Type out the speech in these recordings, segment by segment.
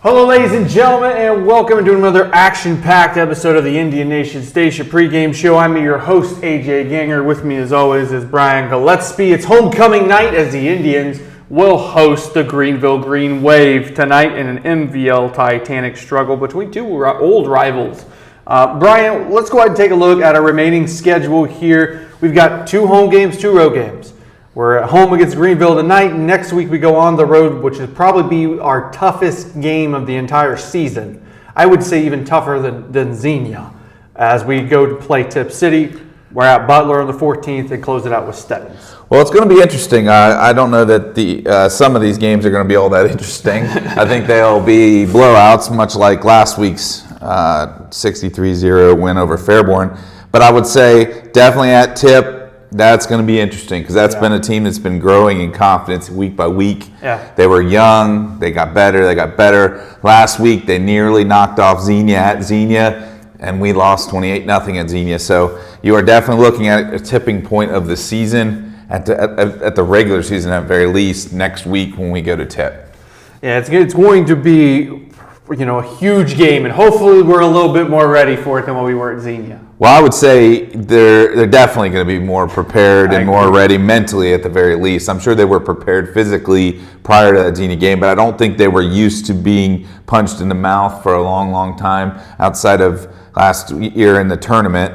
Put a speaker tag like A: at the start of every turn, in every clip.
A: Hello, ladies and gentlemen, and welcome to another action-packed episode of the Indian Nation Station Pregame Show. I'm your host, AJ Ganger. With me, as always, is Brian Gillespie. It's homecoming night as the Indians will host the Greenville Green Wave tonight in an MVL Titanic struggle between two old rivals. Brian, let's go ahead and take a look at our remaining schedule here. We've got 2 home games, 2 road games. We're at home against Greenville tonight. Next week we go on the road, which would probably be our toughest game of the entire season. I would say even tougher than Xenia, as we go to play Tip City. We're at Butler on the 14th and close it out with Stebbins.
B: Well, it's going to be interesting. I don't know that some of these games are going to be all that interesting. I think they'll be blowouts, much like last week's 63-0 win over Fairborn. But I would say definitely at Tip, that's going to be interesting because that's been a team that's been growing in confidence week by week.
A: Yeah.
B: They were young. They got better. Last week, they nearly knocked off Xenia at Xenia, and we lost 28-0 at Xenia. So you are definitely looking at a tipping point of the season, at the regular season at very least, next week when we go to Tip.
A: Yeah, it's going to be, a huge game, and hopefully we're a little bit more ready for it than what we were at Xenia.
B: Well, I would say they're definitely going to be more prepared and more ready mentally at the very least. I'm sure they were prepared physically prior to that Xenia game, but I don't think they were used to being punched in the mouth for a long, long time outside of last year in the tournament.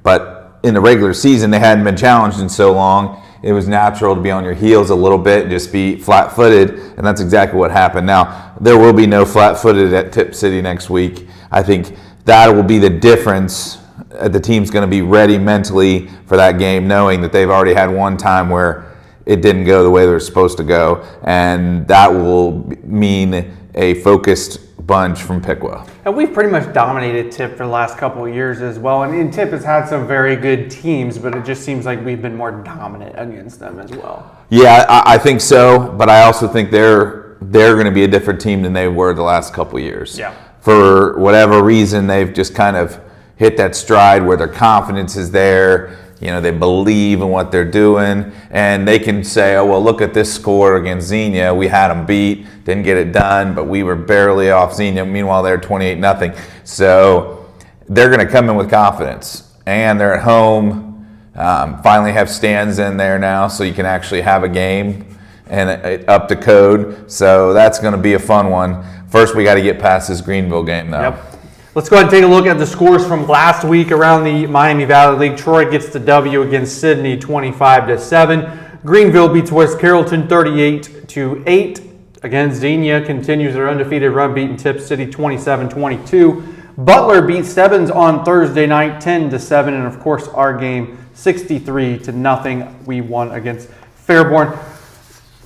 B: But in the regular season, they hadn't been challenged in so long. It was natural to be on your heels a little bit and just be flat-footed, and that's exactly what happened. Now, there will be no flat-footed at Tip City next week. I think that will be the difference. The team's going to be ready mentally for that game, knowing that they've already had one time where it didn't go the way they were supposed to go, and that will mean a focused bunch from Piqua.
A: And we've pretty much dominated Tip for the last couple of years as well. And Tip has had some very good teams, but it just seems like we've been more dominant against them as well.
B: Yeah, I think so, but I also think they're going to be a different team than they were the last couple of years.
A: Yeah.
B: For whatever reason, they've just kind of hit that stride where their confidence is there. They believe in what they're doing, and they can say, oh, well, look at this score against Xenia. We had them beat, didn't get it done, but we were barely off Xenia. Meanwhile, they're 28-0. So they're going to come in with confidence, and they're at home. Finally have stands in there now, so you can actually have a game and up to code. So that's going to be a fun one. First, we got to get past this Greenville game, though.
A: Yep. Let's go ahead and take a look at the scores from last week around the Miami Valley League. Troy gets the W against Sydney 25-7. Greenville beats West Carrollton 38-8. Again, Xenia continues their undefeated run, beating Tip City 27-22. Butler beats Stebbins on Thursday night 10-7. And of course, our game 63-0. We won against Fairborn.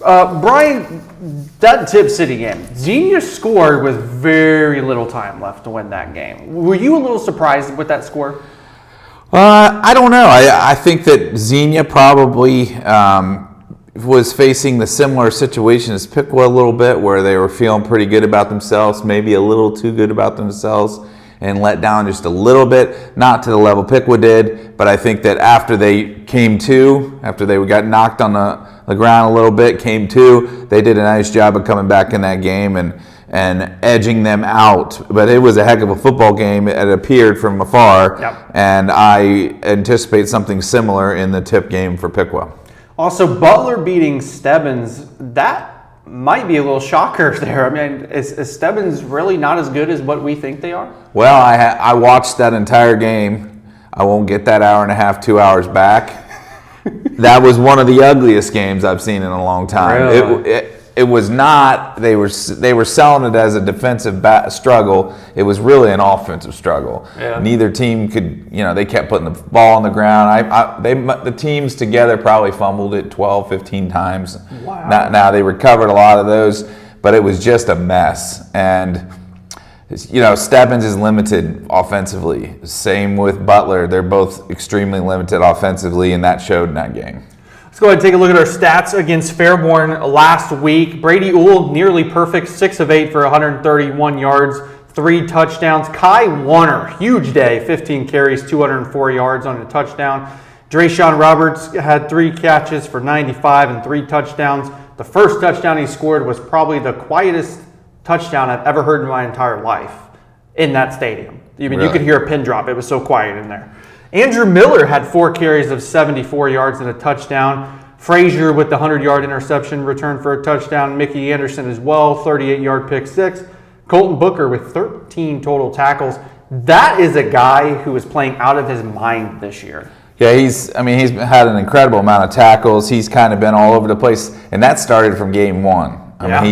A: Brian, that Tip City game, Xenia scored with very little time left to win that game. Were you a little surprised with that score?
B: I don't know. I think that Xenia probably was facing the similar situation as Piqua a little bit, where they were feeling pretty good about themselves, maybe a little too good about themselves, and let down just a little bit, not to the level Piqua did, but I think that after they got knocked on the ground a little bit, came to, they did a nice job of coming back in that game and edging them out. But it was a heck of a football game. It appeared from afar, and I anticipate something similar in the Tip game for Piqua.
A: Also, Butler beating Stebbins, that might be a little shocker there. I mean, is Stebbins really not as good as what we think they are?
B: Well, I watched that entire game. I won't get that hour and a half, 2 hours back. That was one of the ugliest games I've seen in a long time.
A: Really?
B: It was not. They were selling it as a defensive struggle. It was really an offensive struggle.
A: Yeah.
B: Neither team could. They kept putting the ball on the ground. The teams together probably fumbled it 12, 15 times.
A: Wow.
B: Now they recovered a lot of those, but it was just a mess. And Stebbins is limited offensively. Same with Butler. They're both extremely limited offensively, and that showed in that game.
A: Let's go ahead and take a look at our stats against Fairborn last week. Brady Uhl, nearly perfect, 6 of 8 for 131 yards, 3 touchdowns. Kai Warner, huge day, 15 carries, 204 yards on a touchdown. Drayshawn Roberts had 3 catches for 95 and 3 touchdowns. The first touchdown he scored was probably the quietest touchdown I've ever heard in my entire life in that stadium. I mean,
B: Really?
A: you could hear a pin drop. It was so quiet in there. Andrew Miller had 4 carries of 74 yards and a touchdown. Frazier with the 100-yard interception return for a touchdown. Mickey Anderson as well, 38-yard pick six. Colton Booker with 13 total tackles. That is a guy who is playing out of his mind this year.
B: Yeah, he's had an incredible amount of tackles. He's kind of been all over the place, and that started from game one. I mean,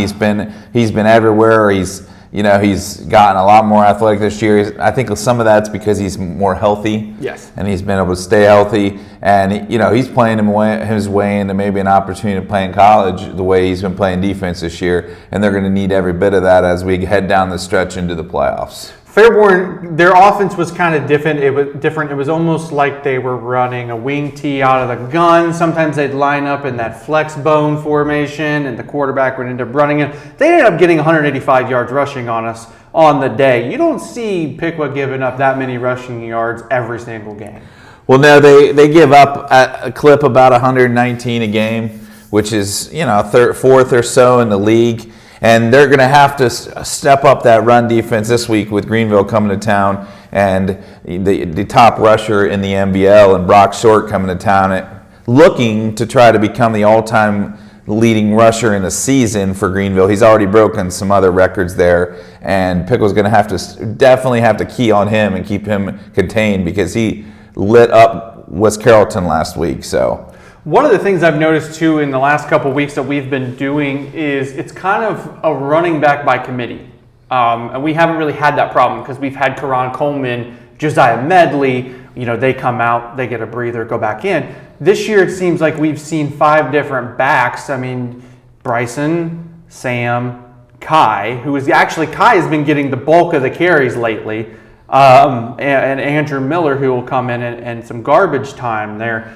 B: he's been everywhere. He's gotten a lot more athletic this year. I think some of that's because he's more healthy.
A: Yes.
B: And he's been able to stay healthy, and he's playing his way into maybe an opportunity to play in college the way he's been playing defense this year, and they're going to need every bit of that as we head down the stretch into the playoffs.
A: Fairborn, their offense was kind of different. It was almost like they were running a wing tee out of the gun. Sometimes they'd line up in that flex bone formation, and the quarterback would end up running it. They ended up getting 185 yards rushing on us on the day. You don't see Piqua giving up that many rushing yards every single game.
B: Well, no, they give up a clip about 119 a game, which is fourth or so in the league. And they're going to have to step up that run defense this week with Greenville coming to town and the top rusher in the NBL and Brock Short coming to town, looking to try to become the all-time leading rusher in the season for Greenville. He's already broken some other records there, and Pickle's going to definitely have to key on him and keep him contained because he lit up West Carrollton last week. So.
A: One of the things I've noticed, too, in the last couple of weeks that we've been doing is it's kind of a running back by committee. And we haven't really had that problem because we've had Karan Coleman, Josiah Medley, they come out, they get a breather, go back in. This year, it seems like we've seen 5 different backs. I mean, Bryson, Sam, Kai, Kai has been getting the bulk of the carries lately, and Andrew Miller, who will come in and some garbage time there.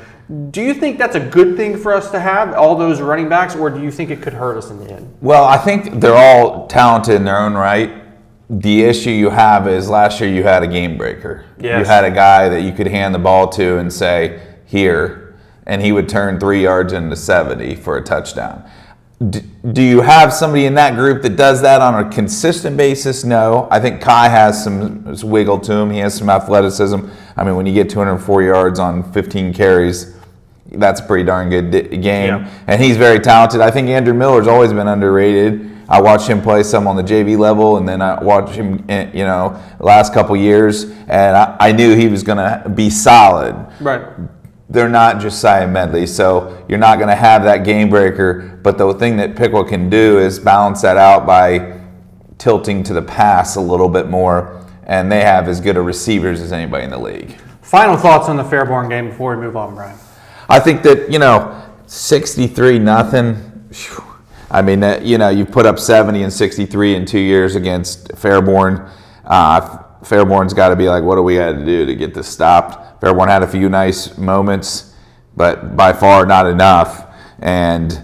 A: Do you think that's a good thing for us to have, all those running backs, or do you think it could hurt us in the end?
B: Well, I think they're all talented in their own right. The issue you have is last year you had a game breaker.
A: Yes.
B: You had a guy that you could hand the ball to and say, here, and he would turn 3 yards into 70 for a touchdown. Do you have somebody in that group that does that on a consistent basis? No. I think Kai has some wiggle to him. He has some athleticism. I mean, when you get 204 yards on 15 carries, that's a pretty darn good game.
A: Yeah.
B: And he's very talented. I think Andrew Miller's always been underrated. I watched him play some on the JV level, and then I watched him, the last couple years, and I knew he was going to be solid.
A: Right.
B: They're not Josiah Medley, so you're not going to have that game breaker. But the thing that Pickle can do is balance that out by tilting to the pass a little bit more, and they have as good a receivers as anybody in the league.
A: Final thoughts on the Fairborn game before we move on, Brian?
B: I think that 63-0. I mean, you put up 70 and 63 in 2 years against Fairborn. Fairborn's got to be like, what do we got to do to get this stopped? Fairborn had a few nice moments, but by far not enough. And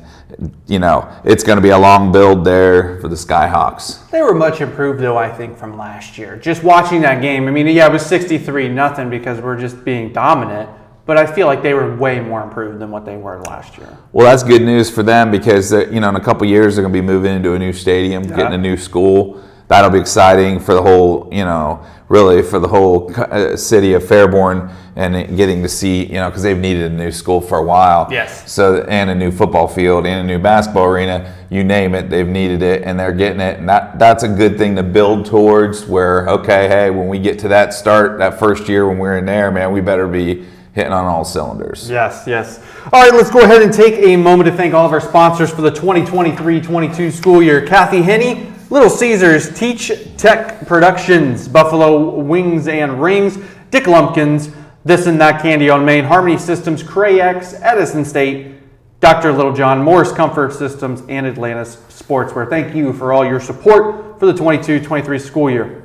B: it's going to be a long build there for the Skyhawks.
A: They were much improved, though, I think, from last year. Just watching that game, I mean, it was 63-0 because we're just being dominant. But I feel like they were way more improved than what they were last year.
B: Well, that's good news for them because, in a couple years, they're going to be moving into a new stadium, getting a new school. That'll be exciting for the whole, really for the whole city of Fairborn and getting to see, because they've needed a new school for a while.
A: Yes.
B: So, and a new football field and a new basketball arena, you name it, they've needed it and they're getting it. And that's a good thing to build towards where, okay, hey, when we get to that first year when we're in there, man, we better be hitting on all cylinders.
A: Yes. All right, let's go ahead and take a moment to thank all of our sponsors for the 2023-22 school year. Kathy Henney, Little Caesars, Teach Tech Productions, Buffalo Wings and Rings, Dick Lumpkins, This and That Candy on Main, Harmony Systems, Cray-X, Edison State, Dr. Littlejohn, Morris Comfort Systems, and Atlantis Sportswear. Thank you for all your support for the 22-23 school year.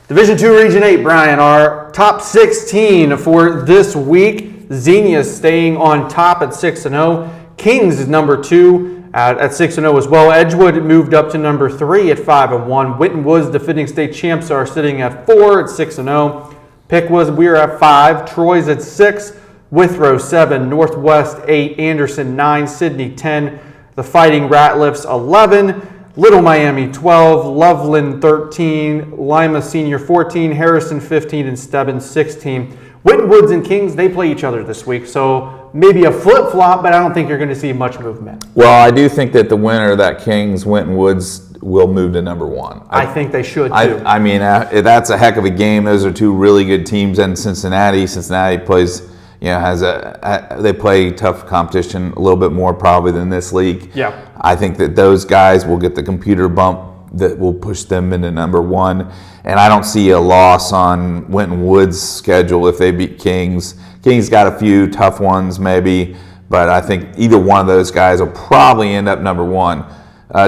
A: Division II, Region 8, Brian, our top 16 for this week. Xenia staying on top at 6-0. Kings is number 2 at 6-0 as well. Edgewood moved up to number 3 at 5-1. Winton Woods, defending state champs, are sitting at 4 at 6-0. Pickwas, we're at 5. Troy's at 6. Withrow 7. Northwest 8. Anderson 9. Sydney 10. The Fighting Ratlifts 11. Little Miami 12, Loveland 13, Lima Senior 14, Harrison 15, and Stebbins 16. Winton Woods and Kings, they play each other this week, so maybe a flip-flop, but I don't think you're going to see much movement.
B: Well, I do think that the winner of that Kings-Winton Woods will move to number one.
A: I think they should, too.
B: I mean, that's a heck of a game. Those are two really good teams in Cincinnati. Cincinnati plays, they play tough competition a little bit more probably than this league.
A: Yeah.
B: I think that those guys will get the computer bump that will push them into number one. And I don't see a loss on Winton Woods' schedule if they beat Kings. Kings got a few tough ones maybe, but I think either one of those guys will probably end up number one.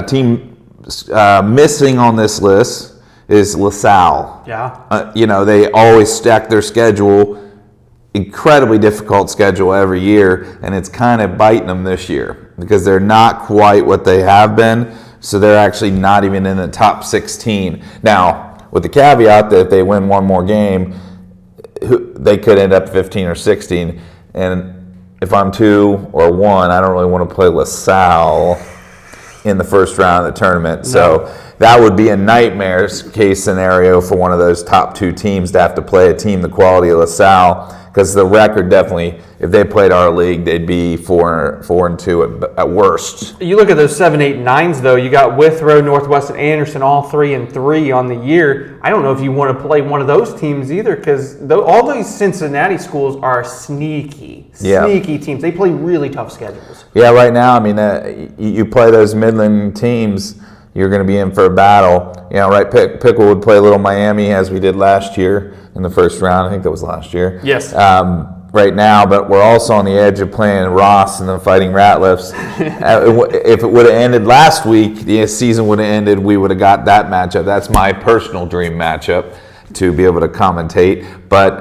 B: Team missing on this list is Lasalle.
A: Yeah.
B: They always stack their schedule, incredibly difficult schedule every year, and it's kind of biting them this year because they're not quite what they have been, so they're actually not even in the top 16. Now, with the caveat that if they win one more game, they could end up 15 or 16, and if I'm 2 or 1, I don't really want to play LaSalle in the first round of the tournament. No. So that would be a nightmare case scenario for one of those top 2 teams to have to play a team the quality of LaSalle, because the record definitely, if they played our league, they'd be 4-2 at worst.
A: You look at those 7, 8, 9s though. You got Withrow, Northwest, and Anderson, all 3-3 on the year. I don't know if you want to play one of those teams either, because all these Cincinnati schools are sneaky teams. They play really tough schedules.
B: Yeah, right now, I mean, you play those Midland teams, you're going to be in for a battle. Right? Pickle would play Little Miami as we did last year in the first round. I think that was last year.
A: Yes.
B: Right now, but we're also on the edge of playing Ross and the Fighting Ratlifts. If it would have ended last week, the season would have ended, we would have got that matchup. That's my personal dream matchup to be able to commentate. But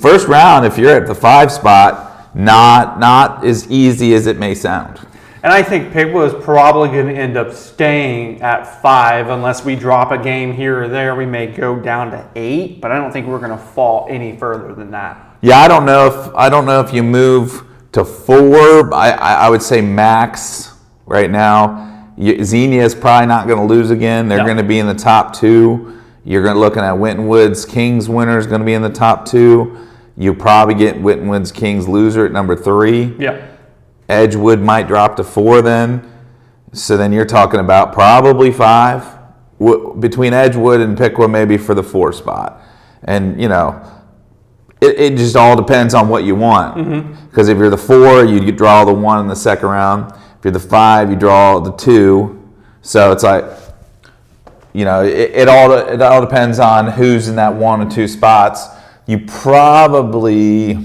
B: first round, if you're at the 5 spot, not as easy as it may sound.
A: And I think Pickle is probably going to end up staying at 5 unless we drop a game here or there. We may go down to 8, but I don't think we're going to fall any further than that.
B: Yeah, I don't know if you move to 4. I would say max right now. Xenia is probably not going to lose again. They're going to be in the top 2. You're going to looking at Winton Woods Kings winner is going to be in the top 2. You probably get Winton Woods Kings loser at number 3.
A: Yeah.
B: Edgewood might drop to 4 then. So then you're talking about probably 5 between Edgewood and Piqua maybe for the 4 spot. And it just all depends on what you want. Because if you're the 4, you draw the 1 in the second round. If you're the 5, you draw the 2. So it's like, it all depends on who's in that 1 or 2 spots. You probably,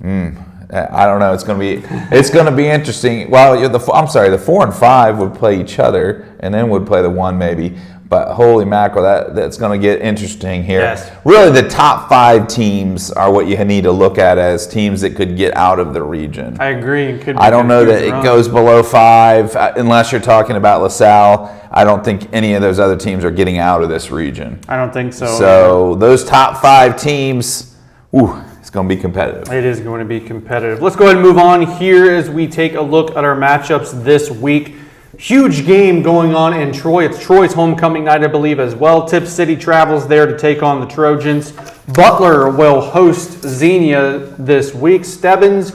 B: I don't know. It's going to be interesting. Well, the 4 and 5 would play each other, and then would play the 1 maybe. But holy mackerel, that's going to get interesting here.
A: Yes. Really,
B: the top 5 teams are what you need to look at as teams that could get out of the region.
A: I agree.
B: I don't know that it goes below 5 unless you're talking about LaSalle. I don't think any of those other teams are getting out of this region.
A: I don't think so.
B: So those top 5 teams, it's going to be competitive.
A: It is going to be competitive. Let's go ahead and move on here as we take a look at our matchups this week. Huge game going on in Troy. It's Troy's homecoming night, I believe, as well. Tip City travels there to take on the Trojans. Butler will host Xenia this week. Stebbins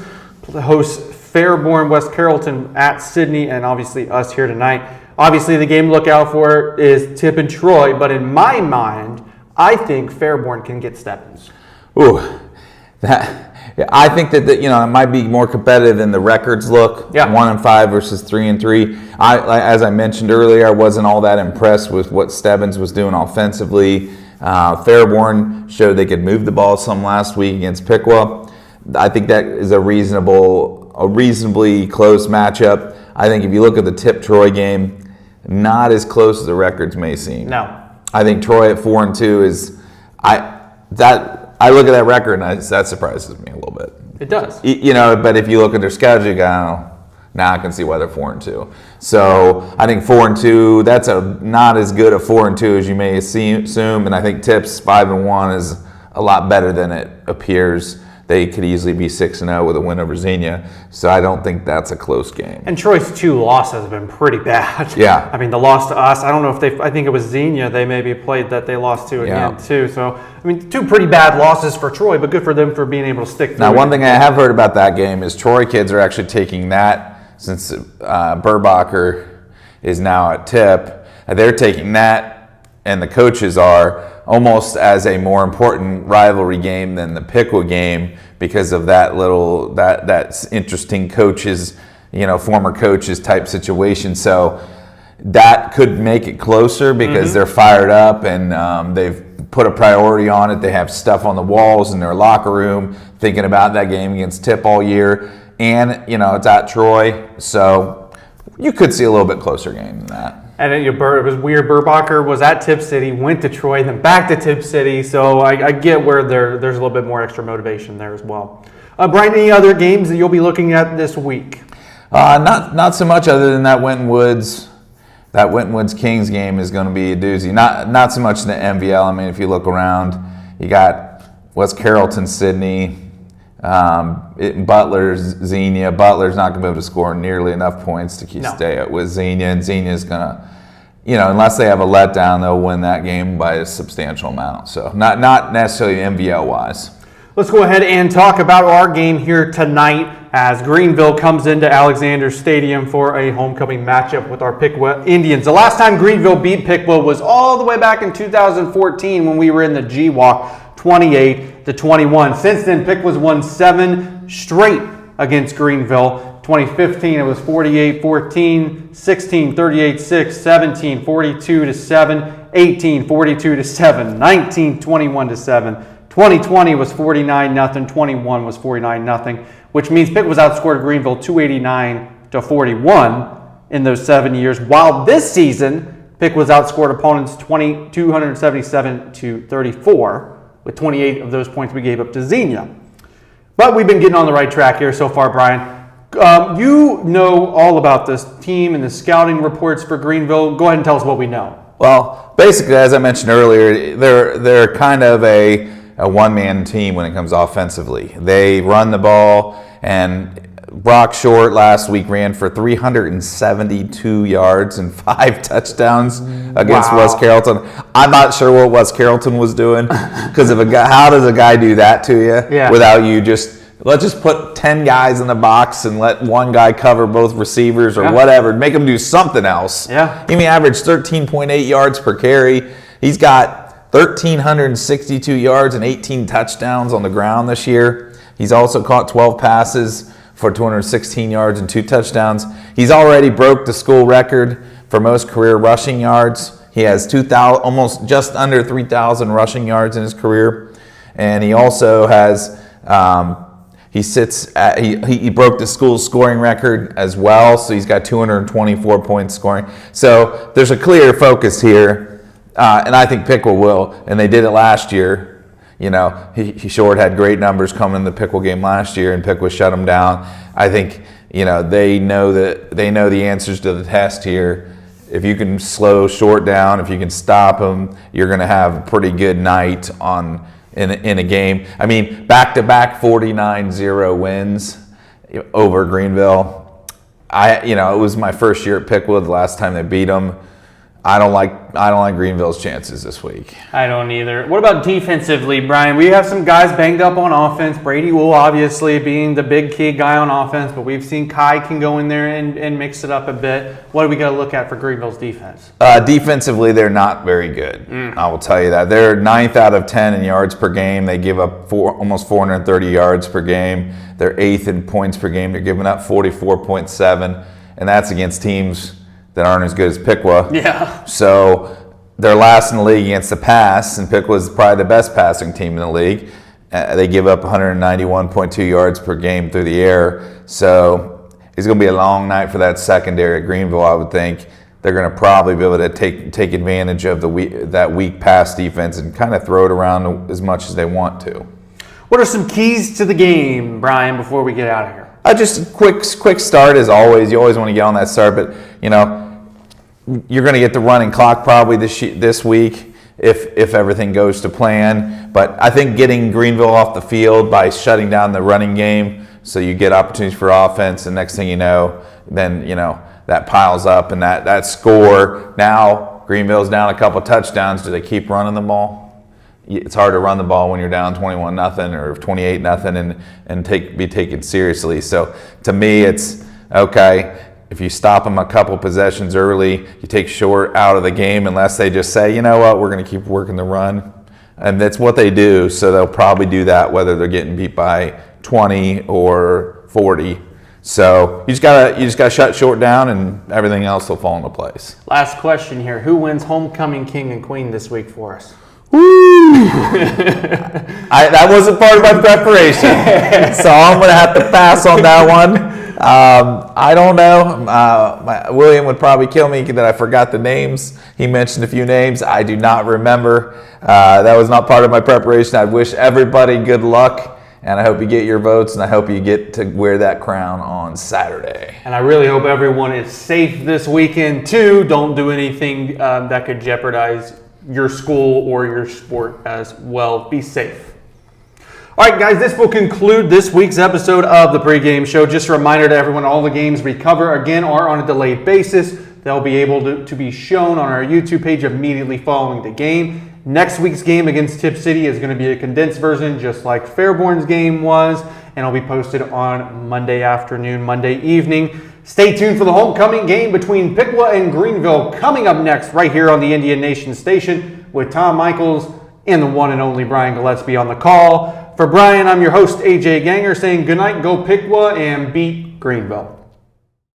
A: hosts Fairborn, West Carrollton at Sydney, and obviously us here tonight. Obviously, the game to look out for is Tip and Troy, but in my mind, I think Fairborn can get Stebbins.
B: I think that it might be more competitive than the records look. 1-5 versus 3-3. As I mentioned earlier, I wasn't all that impressed with what Stebbins was doing offensively. Fairborn showed they could move the ball some last week against Piqua. I think that is a reasonably close matchup. I think if you look at the Tip Troy game, not as close as the records may seem.
A: No.
B: I think Troy at 4-2 is I look at that record and that surprises me a little bit.
A: It does.
B: But if you look at their schedule, you go, now I can see why they're 4-2. So I think 4-2, that's not as good a 4-2 as you may assume. And I think Tip's 5-1 is a lot better than it appears. they could easily be 6-0 with a win over Xenia. So I don't think that's a close game.
A: And Troy's 2 losses have been pretty bad.
B: Yeah.
A: I mean, the loss to us, I don't know if I think it was Xenia they maybe played that they lost to again too. So, I mean, 2 pretty bad losses for Troy, but good for them for being able to stick through.
B: Now, one thing I have heard about that game is Troy kids are actually taking that, since Burbacher is now at Tip, they're taking that, and the coaches are, almost as a more important rivalry game than the Piqua game, because of that interesting coaches, former coaches type situation. So that could make it closer because they're fired up and they've put a priority on it. They have stuff on the walls in their locker room thinking about that game against Tip all year, and it's at Troy, so you could see a little bit closer game than that.
A: And it was weird. Burbacher was at Tip City, went to Troy, then back to Tip City. So I get where there's a little bit more extra motivation there as well. Brian, any other games that you'll be looking at this week?
B: Not so much, other than that Winton Woods. That Winton Woods Kings game is going to be a doozy. Not so much in the MVL. I mean, if you look around, you got West Carrollton, Sydney, Butler's Xenia. Butler's not going to be able to score nearly enough points to stay with Xenia, and Xenia's going to, unless they have a letdown, they'll win that game by a substantial amount. So not necessarily MVL wise.
A: Let's go ahead and talk about our game here tonight as Greenville comes into Alexander Stadium for a homecoming matchup with our Piqua Indians. The last time Greenville beat Piqua was all the way back in 2014 when we were in the G-Walk, 28-21. Since then, Piqua's won 7 straight against Greenville. 2015, it was 48-14, 16, 38-6, 17, 42-7, 18, 42-7, 19, 21-7. 2020 was 49-0, 21 was 49-0, which means Pitt was outscored Greenville 289-41 in those 7 years, while this season, Pitt was outscored opponents 277-34, with 28 of those points we gave up to Xenia. But we've been getting on the right track here so far, Brian. You know all about this team and the scouting reports for Greenville. Go ahead and tell us what we know.
B: Well, basically, as I mentioned earlier, they're kind of a one-man team when it comes offensively. They run the ball, and Brock Short last week ran for 372 yards and 5 touchdowns against West Carrollton. I'm not sure what West Carrollton was doing, because how does a guy do that to you without you let's just put 10 guys in the box and let one guy cover both receivers or whatever, make him do something else.
A: Yeah.
B: He averaged 13.8 yards per carry. He's got 1,362 yards and 18 touchdowns on the ground this year. He's also caught 12 passes for 216 yards and 2 touchdowns. He's already broke the school record for most career rushing yards. He has almost just under 3,000 rushing yards in his career. And he also has, he broke the school's scoring record as well. So he's got 224 points scoring. So there's a clear focus here. And I think Piqua will, and they did it last year. He Short had great numbers coming in the Piqua game last year, and Piqua shut him down. I think they know the answers to the test here. If you can slow Short down, if you can stop him, you're going to have a pretty good night in a game. I mean, back-to-back 49-0 wins over Greenville. It was my first year at Piqua. The last time they beat them. I don't like Greenville's chances this week.
A: I don't either. What about defensively, Brian? We have some guys banged up on offense. Brady Wool obviously being the big key guy on offense, but we've seen Kai can go in there and mix it up a bit. What do we got to look at for Greenville's defense?
B: Defensively, they're not very good. I will tell you that. They're 9th out of 10 in yards per game. They give up almost 430 yards per game. They're 8th in points per game. They're giving up 44.7, and that's against teams that aren't as good as Piqua.
A: Yeah.
B: So they're last in the league against the pass, and Piqua's probably the best passing team in the league. They give up 191.2 yards per game through the air. So it's going to be a long night for that secondary at Greenville, I would think. They're going to probably be able to take advantage of that weak pass defense and kind of throw it around as much as they want to.
A: What are some keys to the game, Brian, before we get out of here?
B: Just a quick start as always. You always want to get on that start, but you're going to get the running clock probably this week, if everything goes to plan. But I think getting Greenville off the field by shutting down the running game, so you get opportunities for offense, and next thing you know, then that piles up, and that score. Now Greenville's down a couple touchdowns. Do they keep running the ball? It's hard to run the ball when you're down 21-0 or 28-0 and be taken seriously. So to me, it's okay. If you stop them a couple possessions early, you take short out of the game unless they just say, you know what, we're going to keep working the run. And that's what they do, so they'll probably do that whether they're getting beat by 20 or 40. So you just gotta shut short down, and everything else will fall into place.
A: Last question here. Who wins homecoming king and queen this week for us?
B: Woo! That wasn't part of my preparation, so I'm going to have to pass on that one. I don't know. William would probably kill me that I forgot the names. He mentioned a few names. I do not remember. That was not part of my preparation. I wish everybody good luck, and I hope you get your votes, and I hope you get to wear that crown on Saturday.
A: And I really hope everyone is safe this weekend, too. Don't do anything that could jeopardize your school or your sport as well. Be safe. All right, guys, this will conclude this week's episode of the Pregame Show. Just a reminder to everyone, all the games we cover, again, are on a delayed basis. They'll be able to be shown on our YouTube page immediately following the game. Next week's game against Tip City is going to be a condensed version, just like Fairborn's game was, and it'll be posted on Monday afternoon, Monday evening. Stay tuned for the homecoming game between Piqua and Greenville coming up next right here on the Indian Nation Station with Tom Michaels and the one and only Brian Gillespie on the call. For Brian, I'm your host, AJ Ganger, saying goodnight, go Piqua, and beat Greenville.